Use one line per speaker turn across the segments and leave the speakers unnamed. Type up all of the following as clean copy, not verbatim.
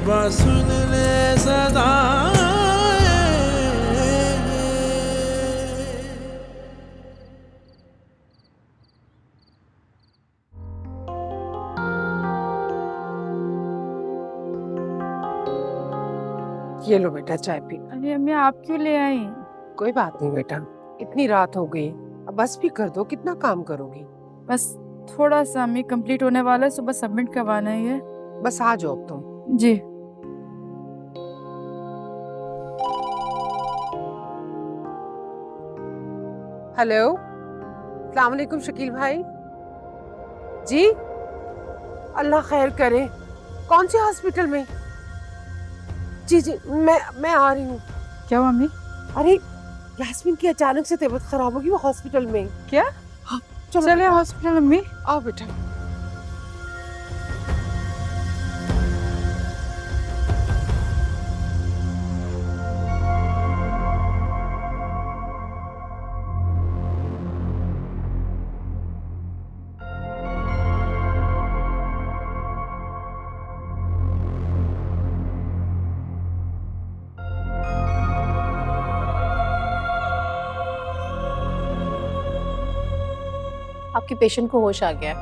बस सुन ले सदाएं।
ये लो बेटा चाय पी।
अरे अम्मी आप क्यों ले आई?
कोई बात नहीं बेटा, इतनी रात हो गई, अब बस भी कर दो, कितना काम करोगी।
बस थोड़ा सा अम्मी कंप्लीट होने वाला है, सुबह सबमिट करवाना ही है।
बस आ जाओ अब तुम।
जी।
हेलो, अस्सलाम वालेकुम शकील भाई। जी, अल्लाह खैर करे। कौन से हॉस्पिटल में? जी जी, मैं आ रही हूँ।
क्या हुआ अम्मी?
अरे यास्मीन की अचानक से तबीयत खराब होगी, वो हॉस्पिटल में।
क्या?
हाँ, चलो
चले हॉस्पिटल अम्मी।
आओ बेटा।
आपके पेशेंट को होश आ गया है,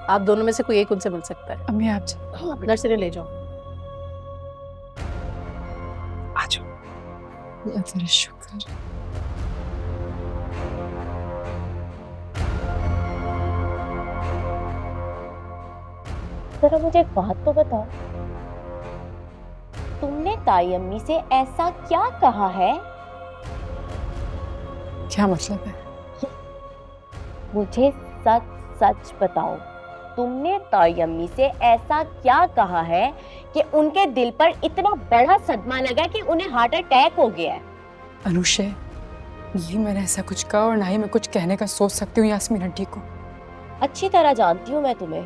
आप दोनों में से कोई एक उनसे मिल सकता है।
अम्मी आप जाओ।
नर्स ने ले जाओ।
आ जाओ।
अल्लाह तेरा शुक्र।
जरा मुझे एक बात तो बताओ, तुमने ताई अम्मी से ऐसा क्या कहा है?
क्या मतलब है?
मुझे सच सच बताओ, तुमने ताई अम्मी से ऐसा क्या कहा है कि उनके दिल पर इतना बड़ा सदमा लगा कि उन्हें हार्ट अटैक हो गया है?
अनुषे, नहीं मैंने ऐसा कुछ कहा और ना ही मैं कुछ कहने का सोच सकती हूँ यास्मीन आंटी को।
अच्छी तरह जानती हूँ मैं तुम्हें।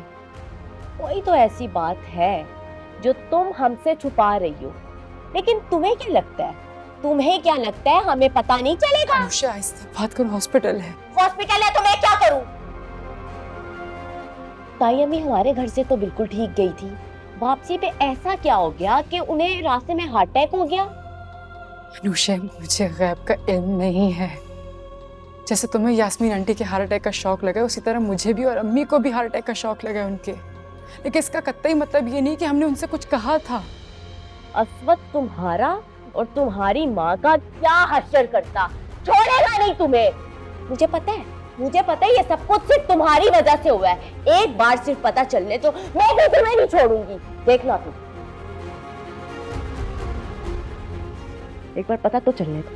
कोई तो ऐसी बात है जो तुम हमसे छुपा रही हो, लेकिन तुम्हें क्या लगता है? तुम्हें क्या लगता है हमें पता नहीं चलेगा?
अनुषे आहिस्ता बात करो, हॉस्पिटल है।
हॉस्पिटल है तो मैं क्या करूं? ताई अम्मी हमारे घर से तो बिल्कुल ठीक गई थी, वापसी पे ऐसा क्या हो गया कि उन्हें रास्ते में हार्ट अटैक हो गया?
अनुषे, मुझे गैब का इल्म नहीं है। जैसे तुम्हें यास्मीन आंटी के हार्ट अटैक का शौक लगा, उसी तरह मुझे भी और अम्मी को भी हार्ट अटैक का शौक लगा उनके। लेकिन इसका कतई मतलब ये नहीं कि हमने उनसे कुछ कहा था।
अस्वत तुम्हारा और तुम्हारी माँ का क्या हश्र करता, छोड़ेगा नहीं तुम्हें। मुझे पता है ये सब कुछ सिर्फ तुम्हारी वजह से हुआ है। एक बार सिर्फ पता चलने तो मैं भी तुम्हें नहीं छोड़ूंगी, देखना तुम। एक बार पता तो चलने दो।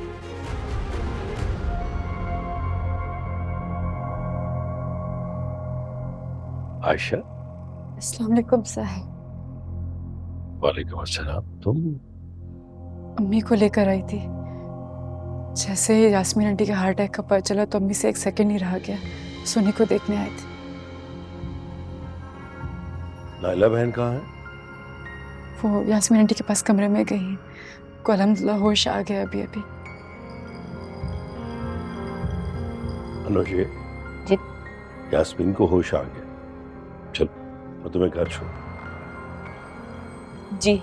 आयशा।
अस्सलाम वालेकुम साहब।
वालेकुम अस्सलाम। तुम?
अम्मी को लेकर आई थी। जैसे ही यास्मीन आंटी के हार्ट अटैक का पता चला तो अम्मी से एक सेकंड नहीं रहा गया, सोनी को देखने आए थे।
नाइला बहन कहाँ है?
वो यास्मीन आंटी के पास कमरे में गई हैं। को अल्हम्दुलिल्लाह होश आ गया अभी अभी।
अनुषे
जी।
यास्मीन को होश आ गया, चल मैं तुम्हें घर छोड़।
जी।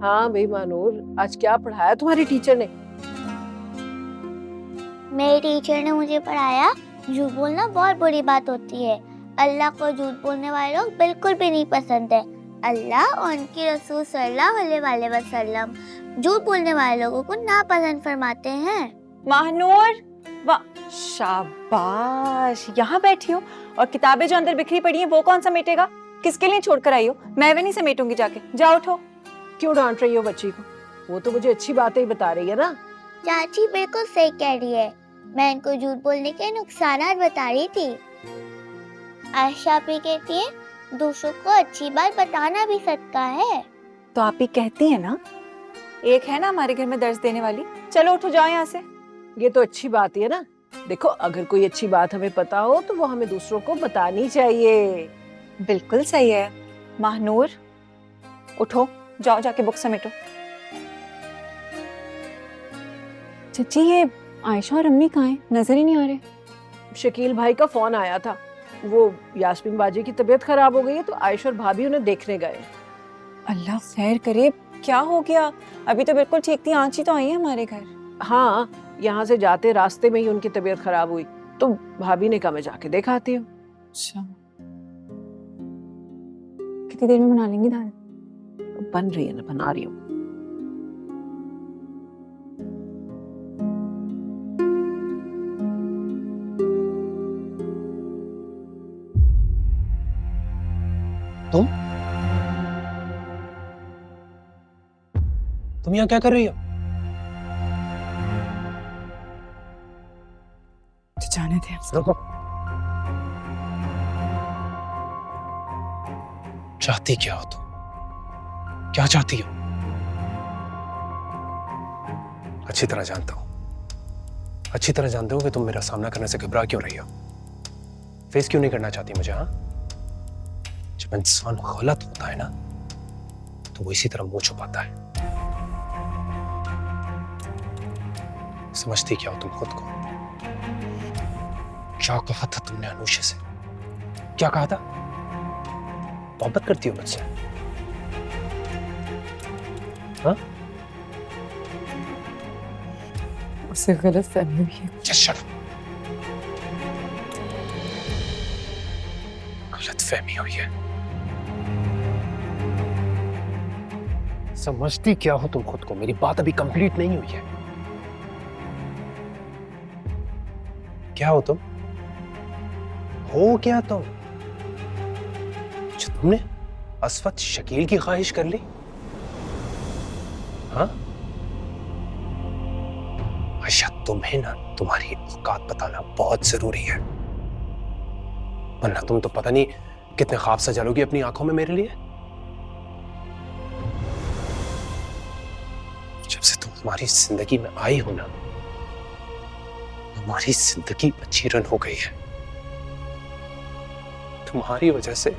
हाँ भाई मानूर, आज क्या पढ़ाया तुम्हारी टीचर ने?
मेरी टीचर ने मुझे पढ़ाया झूठ बोलना बहुत बुरी बात होती है। अल्लाह को झूठ बोलने वाले लोग बिल्कुल भी नहीं पसंद है। अल्लाह और उनकी रसूल सल्लल्लाहु अलैहि वसल्लम झूठ बोलने वाले लोगों को नापसंद फरमाते हैं।
महानूर, वाह, शाबाश, यहाँ बैठी हो और किताबें जो अंदर बिखरी पड़ी हैं वो कौन समेटेगा? किसके लिए छोड़ कर आई हो? मैं भी नहीं समेटूंगी, जाके जाओ उठो।
क्यों डांट रही हो बच्ची को? वो तो मुझे अच्छी बातें ही बता रही है ना।
चाची बिल्कुल सही कह रही है, मैं इनको झूठ बोलने के नुकसानात बता रही थी। आयशा भी कहती है दूसरों को अच्छी बात बताना भी सदका है।
तो आप ही कहती है ना, एक है ना हमारे घर में दर्ज देने वाली। चलो उठो, जाओ यहाँ से।
ये तो अच्छी बात है ना। देखो, अगर कोई अच्छी बात हमें पता हो तो वो हमें दूसरों को बतानी चाहिए।
बिल्कुल सही है। महानूर, उठो, जाओ जाके बुक समेटो। चाची, ये आयशा और अम्मी कहाँ हैं? नजर ही नहीं आ रहे।
शकील भाई का फोन आया था, वो यास्मीन बाजी की तबीयत खराब हो गई है तो आयशा और भाभी उन्हें देखने गए।
अल्लाह खैर करे, क्या हो गया? अभी तो बिल्कुल ठीक थी, आंची तो आई है हमारे घर।
हाँ, यहाँ से जाते रास्ते में ही उनकी तबीयत खराब हुई तो भाभी ने कहा मैं जाके देख आती हूँ।
अच्छा, कितनी देर में बना लेंगी दाल?
बन रही है ना, बना रही हूँ।
तुम यहाँ क्या कर रही हो?
तो जाने दे।
रुको। चाहती क्या हो तुम? क्या चाहती हो? अच्छी तरह जानता हूं, अच्छी तरह जानते हो कि तुम मेरा सामना करने से घबरा क्यों रही हो। फेस क्यों नहीं करना चाहती मुझे? हाँ, जब इंसान गलत होता है ना तो वो इसी तरह मुंह छुपाता है। समझती क्या हो तुम खुद को? क्या कहा था तुमने अनुषा से? क्या कहा था? मोहब्बत करती हो मुझसे? हाँ?
उसे गलत फहमी हुई है।
Just shut up. गलत फहमी हुई है। समझती क्या हो तुम खुद को? मेरी बात अभी कंप्लीट नहीं हुई है। क्या हो तुम? हो क्या तुम? जो तुमने अस्वत शकील की ख्वाहिश कर ली? हाँ? आयशा, तुम्हें ना तुम्हारी औकात बताना बहुत जरूरी है, वरना तुम तो पता नहीं कितने ख्वाब सजा लोगी अपनी आंखों में मेरे लिए। जब से तुम हमारी जिंदगी में आई हो ना, हमारी जिंदगी अच्छी रन हो गई है। तुम्हारी वजह से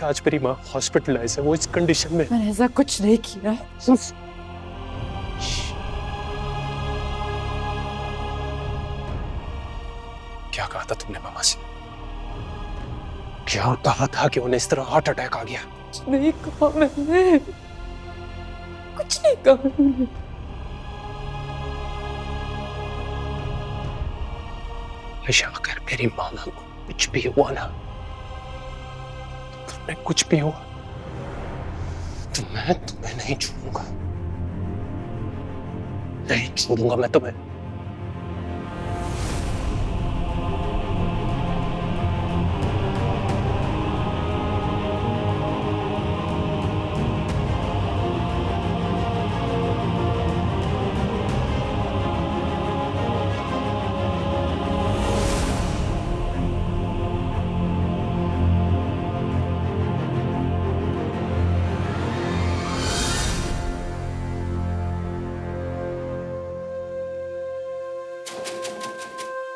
आज मेरी माँ हॉस्पिटलाइज है, वो इस कंडीशन में।
मैंने ऐसा कुछ नहीं किया।
क्या कहा था तुमने मामा से? क्या कहा था कि उन्हें इस तरह हार्ट अटैक आ गया?
कुछ नहीं कहा मैंने, कुछ नहीं कहा मैंने।
आयशा, अगर मेरी मामा को कुछ भी हुआ ना, तो तुम्हें कुछ भी हुआ तो मैं तुम्हें नहीं छोड़ूंगा, नहीं छोड़ूंगा मैं तुम्हें।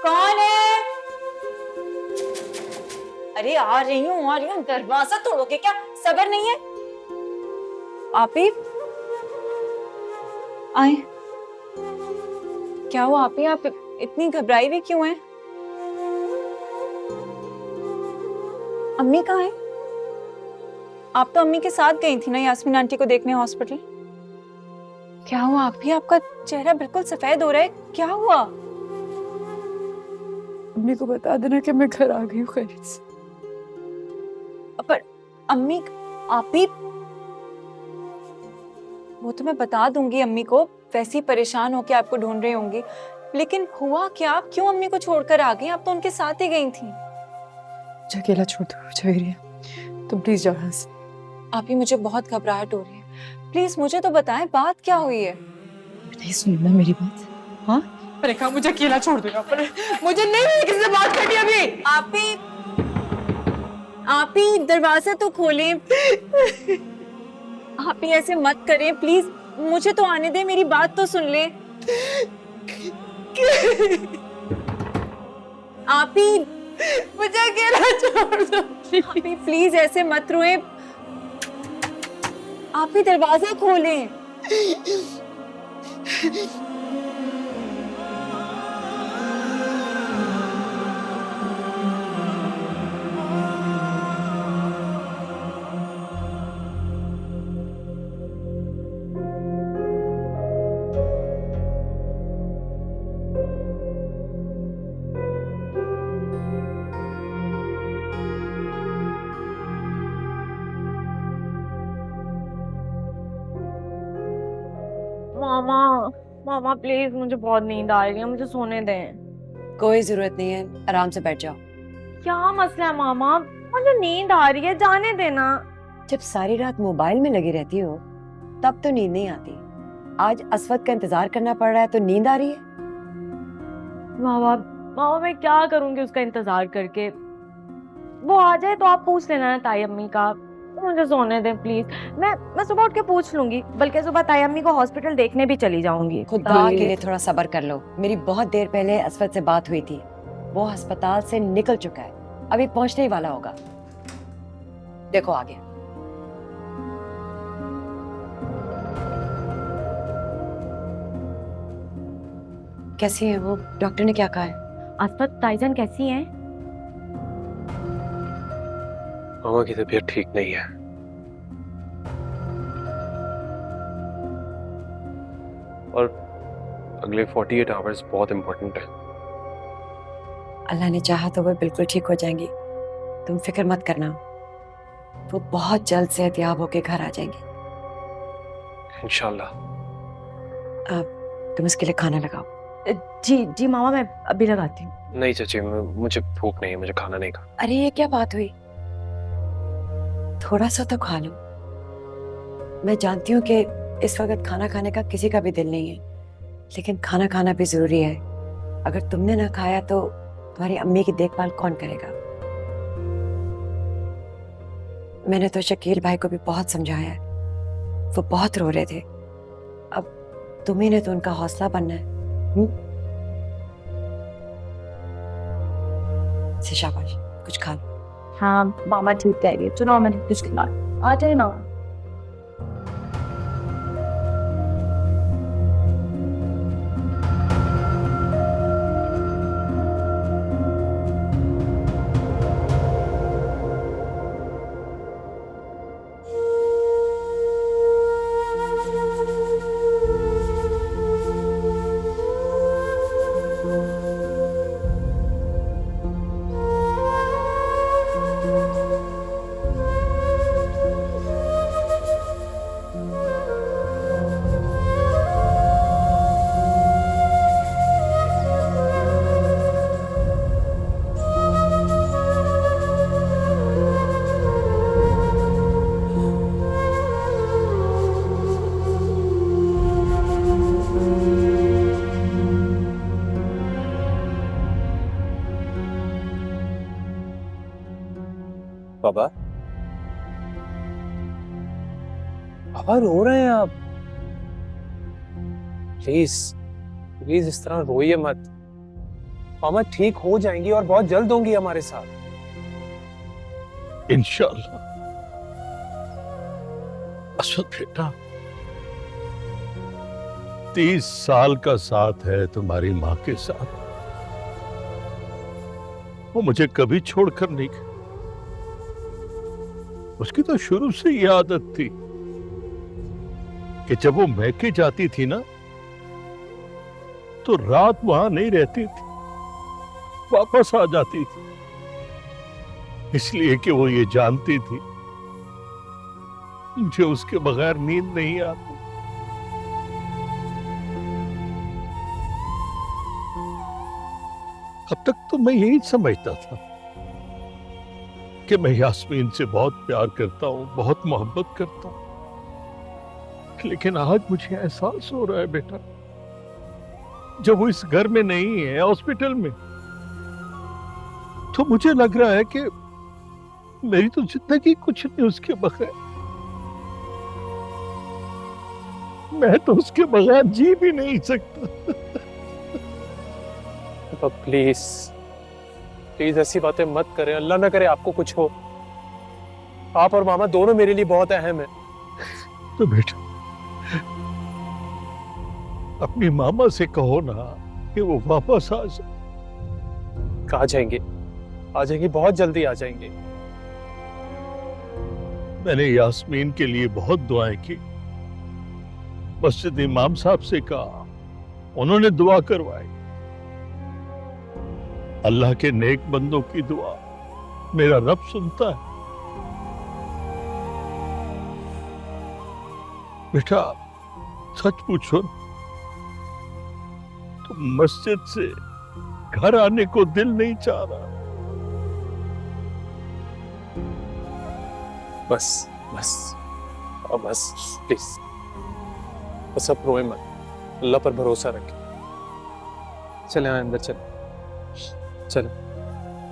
कौन है? अरे आ रही हूँ, दरवाजा तोड़ोगे क्या? सब्र नहीं है? आप ही आए। क्या हुआ आप ही? आप इतनी घबराई हुई क्यों हैं? अम्मी कहाँ है? आप तो अम्मी के साथ गई थी ना यास्मीन आंटी को देखने हॉस्पिटल। क्या हुआ आप ही? आपका चेहरा बिल्कुल सफेद हो रहा है, क्या हुआ?
अम्मी को बता देना कि मैं घर आ गई हूँ खैरियत से।
पर अम्मी, आप ही, वो तो मैं बता दूंगी अम्मी को, वैसे ही परेशान होके आपको ढूंढ रही होंगी। लेकिन हुआ क्या? आप क्यों अम्मी को छोड़कर आ गई? आप तो उनके साथ ही गई थी।
मुझे अकेला छोड़ दो जवेरिया, तुम प्लीज जाओ यहाँ से।
आप ही, मुझे बहुत घबराहट हो रही है, प्लीज मुझे तो बताएं बात क्या हुई है।
नहीं सुनना मेरी बात। हाँ, मैंने कहा मुझे अकेला छोड़ दो यहाँ पर, मुझे नहीं किसी से बात करनी अभी।
आप ही दरवाजा तो खोलें। आप ही ऐसे मत करें प्लीज, मुझे तो आने दे, मेरी बात तो सुन ले। आप ही,
मुझे अकेला छोड़ दो।
आप ही प्लीज ऐसे मत रोएं। आप ही दरवाजा खोलें।
मामा, मामा प्लीज, मुझे बहुत नींद आ रही है, मुझे सोने दें।
कोई जरूरत नहीं है, आराम से बैठ जाओ।
क्या मसला है मामा? मुझे नींद आ रही है, जाने देना।
जब सारी रात मोबाइल में लगी रहती हो तब तो नींद नहीं आती। आज असवद का इंतजार करना पड़ रहा है तो नींद आ रही है।
मामा, मामा मैं क्या करूंगी उसका इंतजार करके? वो आ जाए तो आप पूछ लेना ना ताई अम्मी का। मुझे सोने दें प्लीज। मैं सुबह उठ के पूछ लूंगी, बल्कि सुबह ताई अम्मी को हॉस्पिटल देखने भी चली जाऊंगी।
खुदा के लिए थोड़ा सब्र कर लो। मेरी बहुत देर पहले असवद से बात हुई थी, वो अस्पताल से निकल चुका है, अभी पहुंचने ही वाला होगा। देखो आगे। कैसी है वो? डॉक्टर ने क्या कहा है?
असफत ताईजान कैसी हैं?
मामा की तबीयत ठीक नहीं है और अगले 48 आवर्स बहुत इंपॉर्टेंट है।
अल्लाह ने चाहा तो वो बिल्कुल ठीक हो जाएंगी, तुम फिक्र मत करना। वो बहुत जल्द सेहतयाब होके घर आ जाएंगी
इंशाल्लाह।
तुम इसके लिए खाना लगाओ।
जी जी मामा, मैं अभी लगाती हूँ।
नहीं चाची, मुझे भूख नहीं है, मुझे खाना नहीं खाना।
अरे ये क्या बात हुई? थोड़ा सा तो खा लो। मैं जानती हूँ कि इस वक्त खाना खाने का किसी का भी दिल नहीं है, लेकिन खाना खाना भी जरूरी है। अगर तुमने ना खाया तो तुम्हारी अम्मी की देखभाल कौन करेगा? मैंने तो शकील भाई को भी बहुत समझाया है, वो बहुत रो रहे थे। अब तुम्ही ने तो उनका हौसला बनना है। शाबाश, कुछ खा लो।
हाँ मामा ठीक कह रही है, चलो मैंने कुछ खिला। आ जाए ना।
पापा, पापा रो रहे हैं आप? प्लीज प्लीज इस तरह रोइए मत। मामा ठीक हो जाएंगी और बहुत जल्द होंगी हमारे साथ।
इंशाल्लाह। असद बेटा, 30 साल का साथ है तुम्हारी माँ के साथ। वो मुझे कभी छोड़कर नहीं गई। उसकी तो शुरू से ये आदत थी कि जब वो मैके जाती थी ना तो रात वहां नहीं रहती थी, वापस आ जाती थी, इसलिए कि वो ये जानती थी मुझे उसके बगैर नींद नहीं आती। अब तक तो मैं यही समझता था कि मैं यास्मीन से बहुत प्यार करता हूं, बहुत मोहब्बत करता हूं, लेकिन आज मुझे एहसास हो रहा है बेटा, जब वो इस घर में नहीं है, हॉस्पिटल में, तो मुझे लग रहा है कि मेरी तो जिंदगी कुछ नहीं उसके बगैर। मैं तो उसके बगैर जी भी नहीं सकता।
पापा प्लीज प्लीज ऐसी बातें मत करें, अल्लाह ना करे आपको कुछ हो। आप और मामा दोनों मेरे लिए बहुत अहम है।
तो बेटा अपनी मामा से कहो ना कि वो वापस आ जाए।
आ जाएंगे, आ जाएंगे, बहुत जल्दी आ जाएंगे।
मैंने यास्मीन के लिए बहुत दुआएं की, मस्जिद इमाम साहब से कहा, उन्होंने दुआ करवाई। अल्लाह के नेक बंदों की दुआ मेरा रब सुनता है। बेटा सच पूछो तो मस्जिद से घर आने को दिल नहीं चाह रहा।
बस बस अब बस प्लीज, बस अब रोए मत, अल्लाह पर भरोसा रखें। चले आए अंदर, चले चले।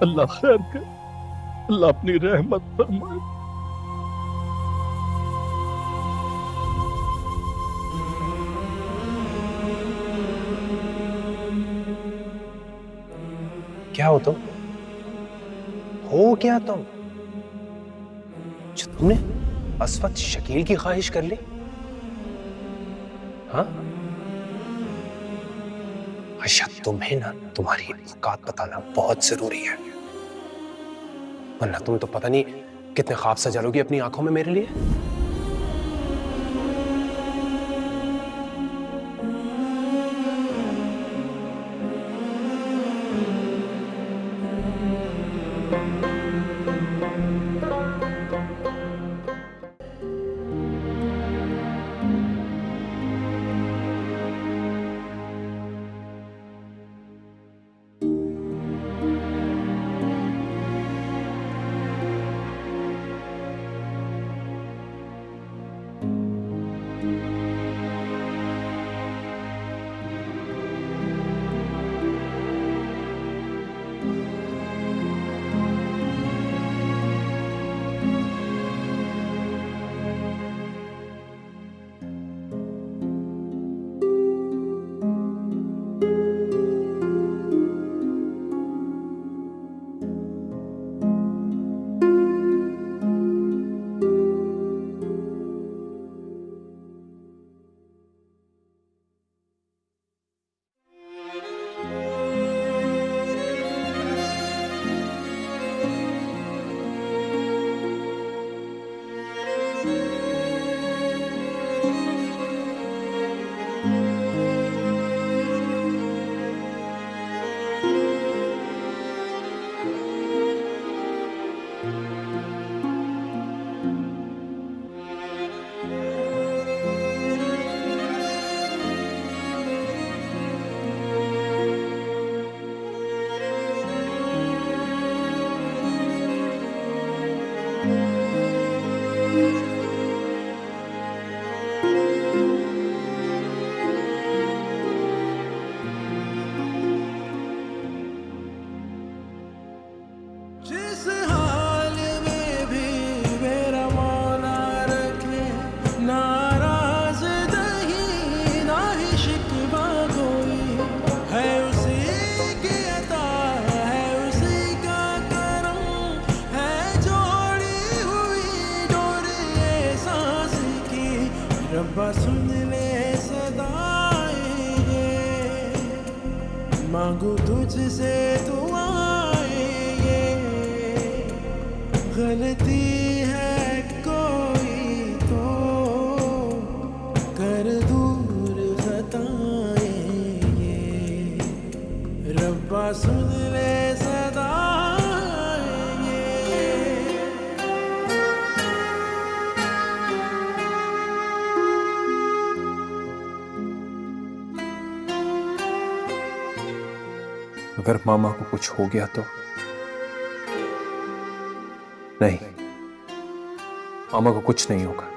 अल्लाह खैर कर, अल्लाह अपनी रहमत फरमाए।
क्या हो तुम? हो क्या तुम? जो तुमने अस्वत शकील की ख्वाहिश कर ली? हाँ? अच्छा तुम्हें ना तुम्हारी औकात बताना बहुत जरूरी है, वरना तुम तो पता नहीं कितने ख्वाब सजा लोगी अपनी आंखों में मेरे लिए। अगर मामा को कुछ हो गया तो? नहीं, मामा को कुछ नहीं होगा।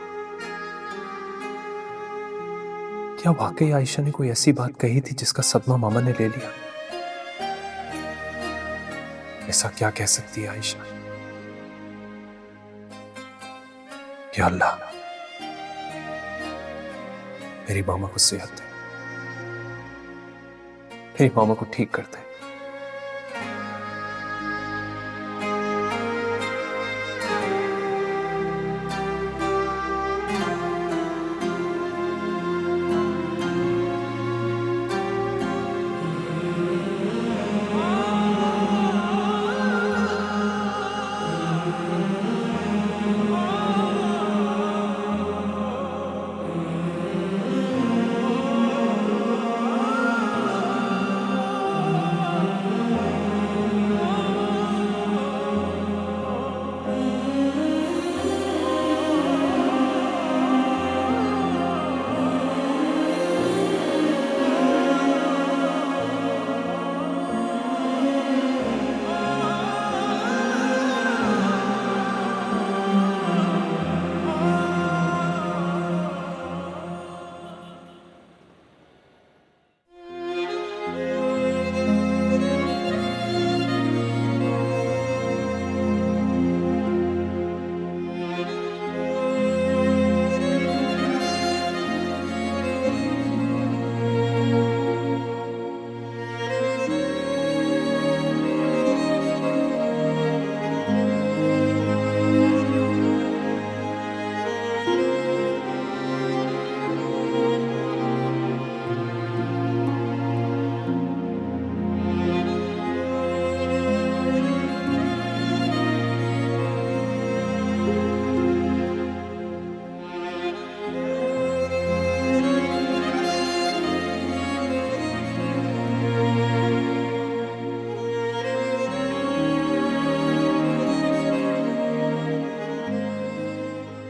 क्या वाकई आयशा ने कोई ऐसी बात कही थी जिसका सदमा मामा ने ले लिया? ऐसा क्या कह सकती है आयशा? या अल्लाह, मेरी मामा को सेहत दे, मेरी मामा को ठीक कर दे।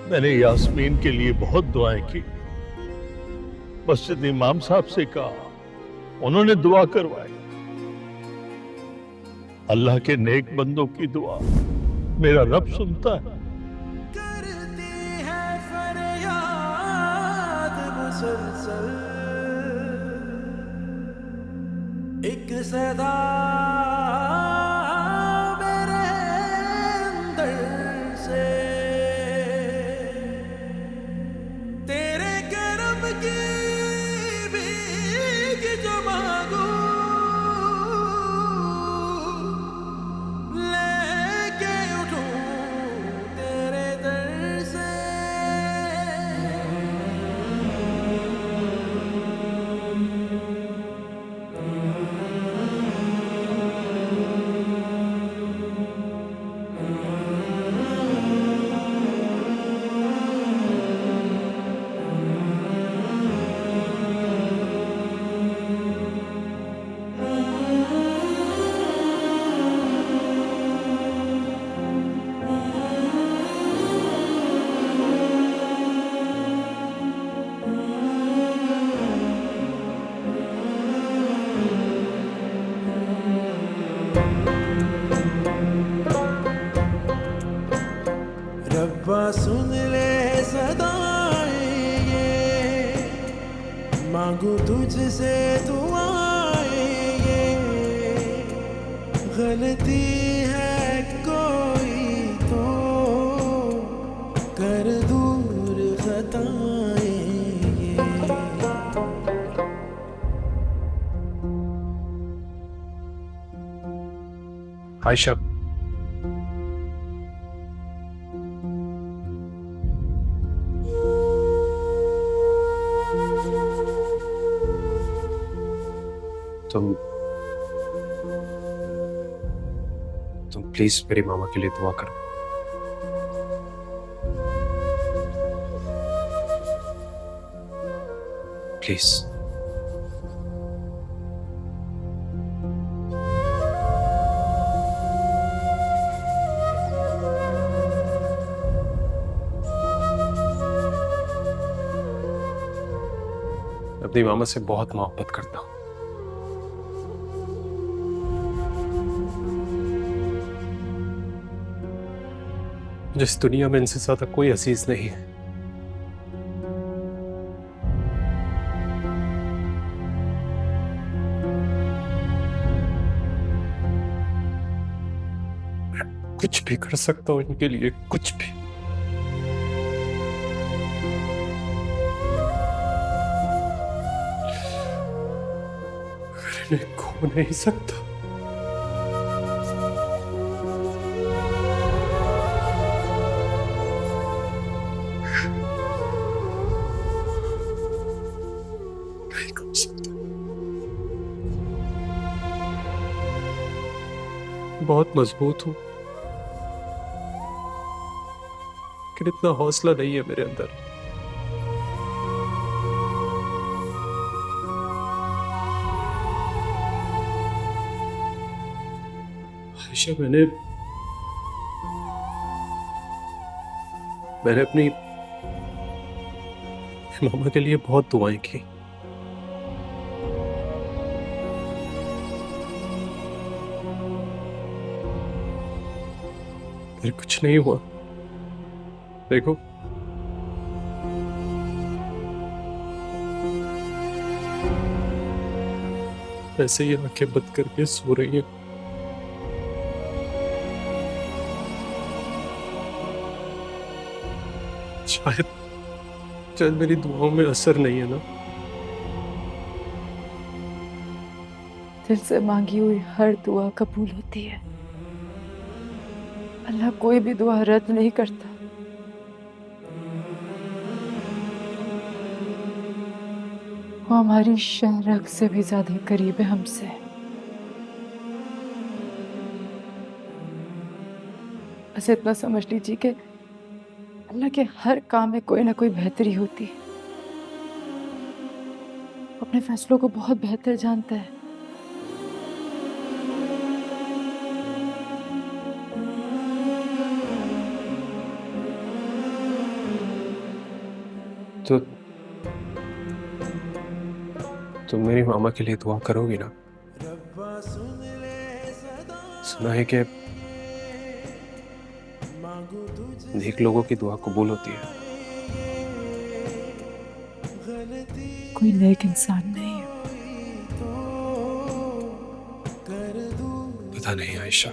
मैंने यास्मीन के लिए बहुत दुआएं की, मस्जिद इमाम साहब से कहा, उन्होंने दुआ करवाई। अल्लाह के नेक बंदों की दुआ मेरा रब सुनता है।
करती है फरियाद मुसलसल, एक सदा मेरे अंदर से, तेरे करम की भीख जो मांगू, लेके उठूं तेरे दर से। रब्बा सुन ले सदाएं ये, मांगू तुझसे दुआएं ये, गलती है कोई तो कर दूर खताएं ये।
आयशा, तुम प्लीज मेरी मामा के लिए दुआ करो। प्लीज। अपनी मामा से बहुत मोहब्बत करता हूं। जिस दुनिया में इनसे ज्यादा कोई अजीज नहीं है। मैं कुछ भी कर सकता हूं इनके लिए, कुछ भी। मगर इन्हें खो नहीं सकता। नहीं खो सकता। बहुत मजबूत हूं, लेकिन इतना हौसला नहीं है मेरे अंदर। आयशा, मैंने अपनी मामा के लिए बहुत दुआएं की, फिर कुछ नहीं हुआ। देखो, ऐसे ही आंखें बंद करके सो रही है। शायद मेरी दुआओं में असर नहीं है ना।
दिल से मांगी हुई हर दुआ कबूल होती है। अल्लाह कोई भी दुआ रद्द नहीं करता। वो हमारी शहरक से भी ज्यादा करीब है हमसे। बस इतना समझ लीजिए कि अल्लाह के हर काम में कोई ना कोई बेहतरी होती है। अपने फैसलों को बहुत बेहतर जानता है।
तो तुम मेरी मामा के लिए दुआ करोगी ना? सुना है कि नेक लोगों की दुआ कबूल होती है।
कोई नेक इंसान नहीं है।
पता नहीं आयशा,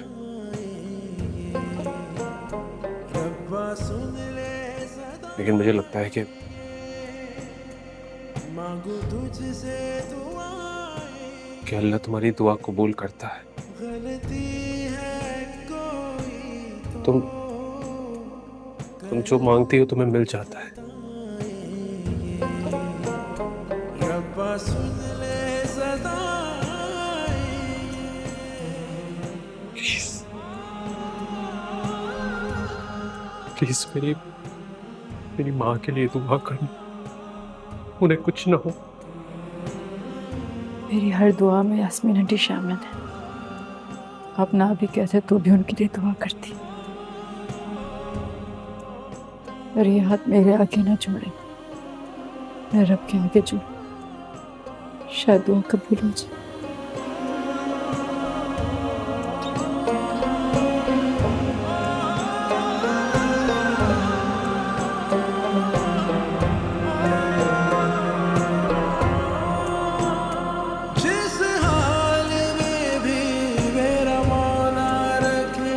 लेकिन मुझे लगता है कि अल्लाह तुम्हारी दुआ कबूल करता है। तुम जो मांगती हो तुम्हें मिल जाता है। प्लीज मेरी माँ के लिए दुआ करना, उन्हें कुछ ना हो।
मेरी हर दुआ में यास्मीन आंटी शामिल है। आप ना भी कहते तो भी उनके लिए दुआ करती। और ये हाथ मेरे आगे ना छोड़े, मैं रब के आगे जोड़, शायद दुआ कबूल हो जाए।
जिस हाल में भी मेरा मौला रखे,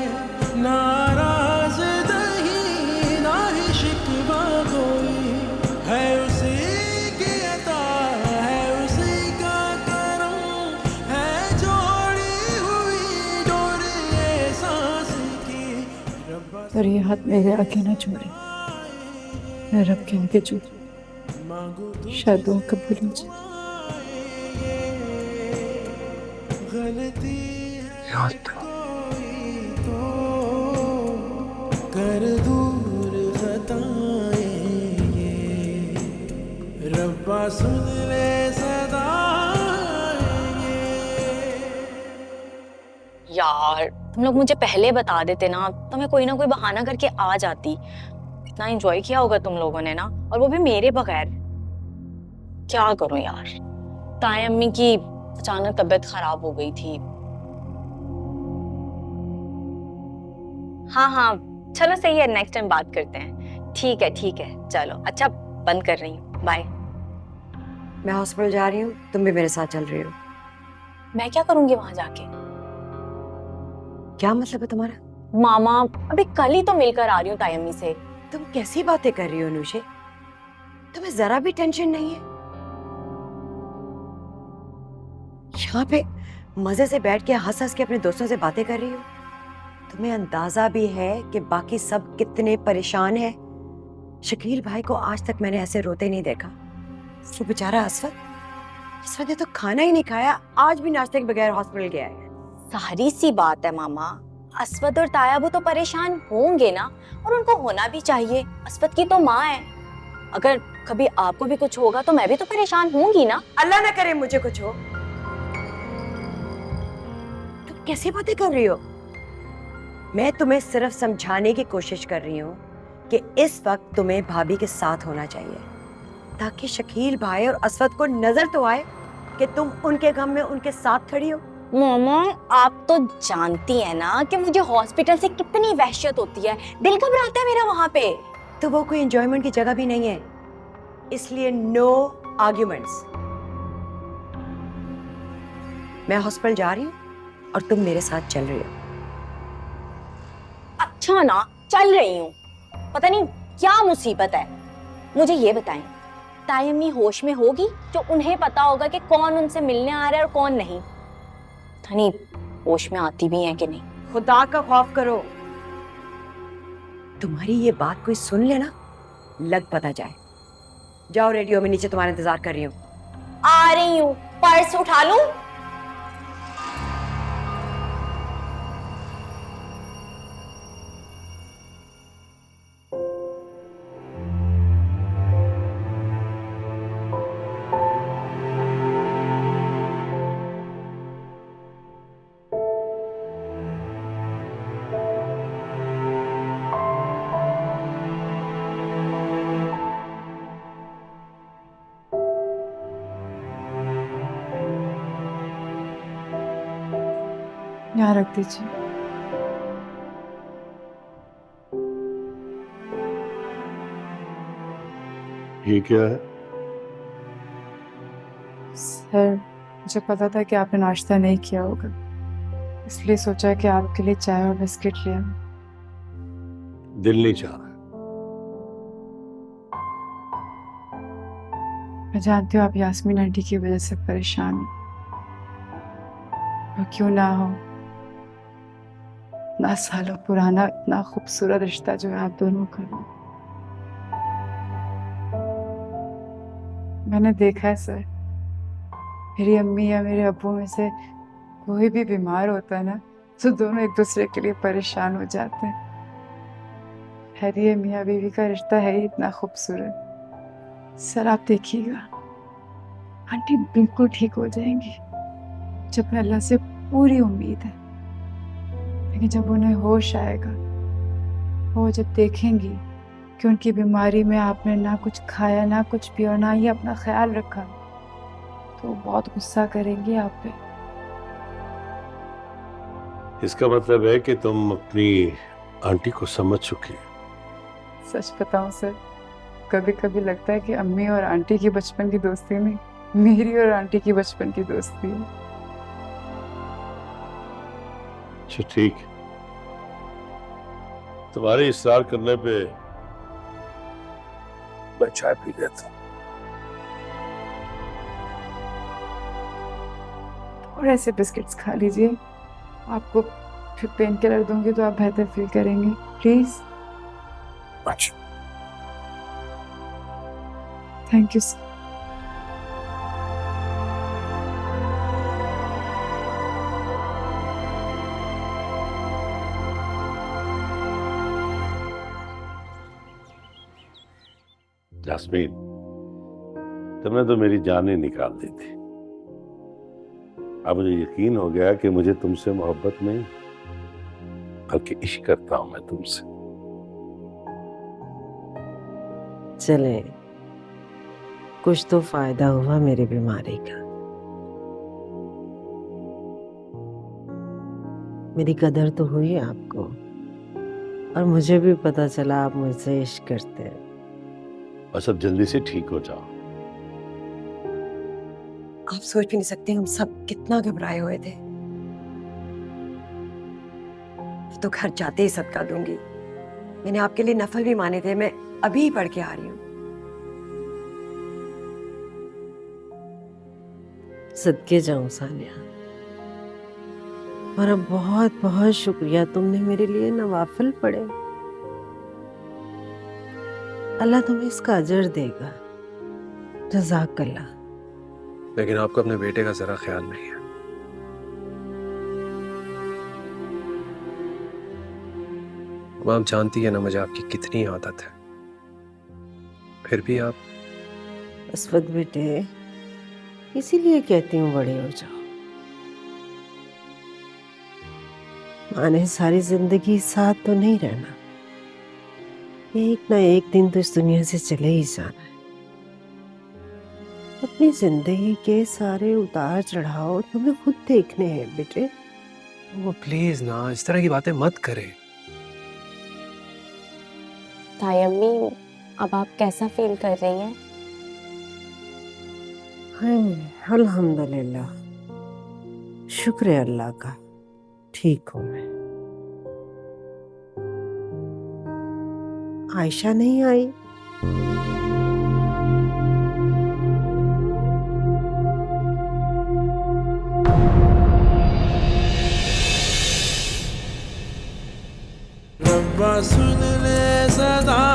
नाराज नहीं ना ही शिकवा कोई, है उसी की अता, है उसी का करम, है जोड़ी हुई डोरी सांस की। रब्बा
और ये हाथ मेरे आगे ना छोड़े, मैं रब के आगे जोड़, शायद दुआ कबूल हो जाए।
गलती
याद
कोई तो कर दूर खताएं ये, रब्बा सुन ले सदाएं ये।
यार तुम लोग मुझे पहले बता देते ना, तो मैं कोई ना कोई बहाना करके आ जाती। इतना एंजॉय किया होगा तुम लोगों ने ना, और वो भी मेरे बगैर। क्या करूं यार, ताए अम्मी की अचानक तबीयत खराब हो गई थी। हाँ हाँ, चलो सही है, नेक्स्ट टाइम बात करते हैं। ठीक है चलो, अच्छा बंद कर रही हूँ, बाय।
मैं हॉस्पिटल जा रही हूँ, तुम भी मेरे साथ चल रही हो।
मैं क्या करूंगी वहां जाके?
क्या मतलब है तुम्हारा?
मामा, अभी कल ही तो मिलकर आ रही हूँ ताई अम्मी से।
तुम कैसी बातें कर रही हो नूशे? तुम्हें जरा भी टेंशन नहीं है? यहाँ पे मजे से बैठ के हंस हंस के अपने दोस्तों से बातें कर रही हो। तुम्हें अंदाजा भी है कि बाकी सब कितने परेशान हैं? शकील भाई को आज तक मैंने ऐसे रोते नहीं देखा। वो बेचारा असवद ने तो खाना ही नहीं खाया, आज भी नाश्ते के बगैर हॉस्पिटल गया है।
सारी सी बात है मामा, असवद और तायाबू तो परेशान होंगे ना, और उनको होना भी चाहिए। असवद की तो माँ है, अगर कभी आपको भी कुछ होगा तो मैं भी तो परेशान होंगी ना।
अल्लाह ना करे मुझे कुछ हो। तुम कैसी बातें कर रही हो? मैं तुम्हें सिर्फ समझाने की कोशिश कर रही हूँ कि इस वक्त तुम्हें भाभी के साथ होना चाहिए, ताकि शकील भाई और असवद को नजर तो आए कि तुम उनके गम में उनके साथ खड़ी हो।
मामा, आप तो जानती है ना कि मुझे हॉस्पिटल से कितनी वहशत होती है, दिल घबराता है मेरा वहां पे।
तो वो कोई एंजॉयमेंट की जगह भी नहीं है, इसलिए नो आर्ग्यूमेंट्स। मैं हॉस्पिटल जा रही हूँ और तुम मेरे साथ चल रही हो।
अच्छा ना, चल रही हूँ। पता नहीं क्या मुसीबत है। मुझे ये बताएं, ताई अम्मी होश में होगी? जो उन्हें पता होगा कि कौन उनसे मिलने आ रहा है और कौन नहीं। धनी होश में आती भी है कि नहीं?
खुदा का खौफ करो। तुम्हारी ये बात कोई सुन लेना, लग पता जाए। जाओ, रेडियो में नीचे तुम्हारा इंतजार कर रही हूँ।
आ रही हूँ, पर्स उठा लूं?
यहाँ रख दीजिए।
ये क्या है?
सर, मुझे पता था कि आपने नाश्ता नहीं किया होगा, इसलिए सोचा कि आपके लिए चाय और बिस्किट ले आऊं।
दिल नहीं चाह रहा।
मैं जानती हूँ आप यास्मीन आंटी की वजह से परेशान हैं, और क्यों ना हो, इतना सालों पुराना इतना खूबसूरत रिश्ता जो है आप दोनों का। मैंने देखा है सर, मेरी अम्मी या मेरे अब्बू में से कोई भी बीमार होता है ना, तो दोनों एक दूसरे के लिए परेशान हो जाते हैं। खैर, ये मियाँ बीवी का रिश्ता है ही इतना खूबसूरत। सर आप देखिएगा, आंटी बिल्कुल ठीक हो जाएंगी, जब अल्लाह से पूरी उम्मीद है। लेकिन जब उन्हें होश आएगा, वो जब देखेंगी कि उनकी बीमारी में आपने ना कुछ खाया, ना कुछ पिया, ना ही अपना ख्याल रखा, तो बहुत गुस्सा करेंगी आप पे।
इसका मतलब है कि तुम अपनी आंटी को समझ चुकी हो।
सच बताऊं सर, कभी कभी लगता है कि अम्मी और आंटी की बचपन की दोस्ती नहीं, मेरी और आंटी की बचपन की दोस्ती है।
अच्छा ठीक है, तुम्हारे इस्रार करने पे मैं चाय पी लेता हूं।
और ऐसे बिस्किट्स खा लीजिए, आपको फिर पेन किलर दूंगी तो आप बेहतर फील करेंगे, प्लीज।
अच्छा,
थैंक यू सर।
यास्मीन, तुमने तो मेरी जान ही निकाल दी थी। अब मुझे यकीन हो गया कि मुझे तुमसे मोहब्बत नहीं बल्कि इश्क करता हूं मैं तुमसे।
चले, कुछ तो फायदा हुआ मेरी बीमारी का। मेरी कदर तो हुई आपको, और मुझे भी पता चला आप मुझसे इश्क करते हैं।
बस अब जल्दी से ठीक हो जाओ।
आप सोच भी नहीं सकते हम सब कितना घबराए हुए थे। तो घर जाते ही सदका दूंगी। मैंने आपके लिए नफल भी माने थे, मैं अभी ही पढ़ के आ रही हूँ।
सदके जाऊं सानिया, और अब बहुत बहुत शुक्रिया, तुमने मेरे लिए नवाफिल पढ़े। अल्लाह तुम्हें इसका अजर देगा। जज़ाकल्लाह।
लेकिन आपको अपने बेटे का जरा ख्याल नहीं है। अब आप जानती है ना मुझे आपकी कितनी आदत है, फिर भी आप।
अस्वद बेटे, इसीलिए कहती हूँ बड़े हो जाओ। माँ ने सारी जिंदगी साथ तो नहीं रहना, एक ना एक दिन तो इस दुनिया से चले ही जाना है। अपनी जिंदगी के सारे उतार चढ़ाव तुम्हें खुद देखने हैं बेटे।
वो प्लीज ना इस तरह की बातें मत करें।
ताई अम्मी, अब आप कैसा फील कर रही हैं?
अल्हम्दुलिल्लाह, शुक्र है अल्लाह का, ठीक हूँ मैं। आयशा नहीं आई?
रब्बा सुन ले सदा